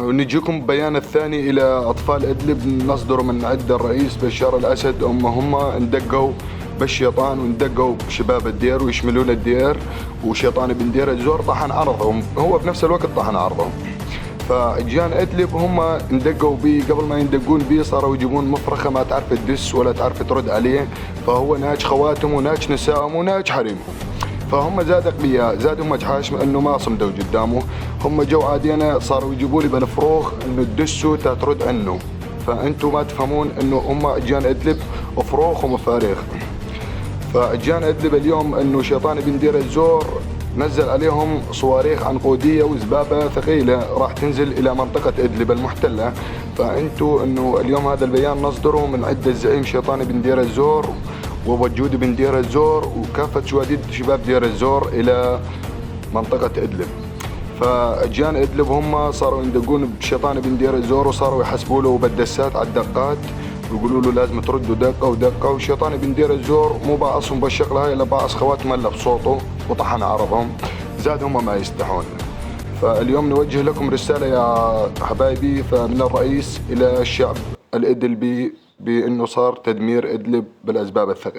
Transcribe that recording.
ونجيكم بيان الثاني إلى أطفال إدلب نصدر من عند الرئيس بشار الأسد. هم اندقوا بالشيطان واندقوا بشباب الدير ويشملون الدير، وشيطان بن دير الزور طحن عرضهم، هو بنفس الوقت طحن عرضهم. فجان إدلب هم اندقوا بيه، قبل ما يندقون بيه صاروا يجيبون مفرخة ما تعرف تدس ولا تعرف ترد عليه، فهو ناج خواتم وناج نسائهم وناج حريمهم. فهم زاد اقبياء، زادهم مجحاش انه ما صمدوا قدامه. هم جو عادينا صاروا يجيبوا لي بالفروخ انه تدسوا ترد عنه، فانتم ما تفهمون انه هم اجيان ادلب فروخ ومفاريخ. فاجيان ادلب اليوم انه شيطان بن دير الزور نزل عليهم صواريخ عنقوديه وزبابه ثقيله راح تنزل الى منطقه ادلب المحتله. فانتم انه اليوم هذا البيان نصدره من عند الزعيم شيطان بن دير الزور ووجود بن دير الزور وكافة شواديد شباب دير الزور إلى منطقة إدلب. فجان إدلب هم صاروا يندقون بشيطان بن دير الزور وصاروا يحسبوا له بالدسات على الدقات ويقولوا له لازم تردوا دقة ودقة. وشيطان بن دير الزور مو باعصهم بالشغلة هاي، إلا باعص خواتم إلا بصوته وطحن عرضهم، زاد هم ما يستحون. فاليوم نوجه لكم رسالة يا حبايبي فمن الرئيس إلى الشعب الإدلبي بأنه صار تدمير إدلب بالأسباب الثقيلة.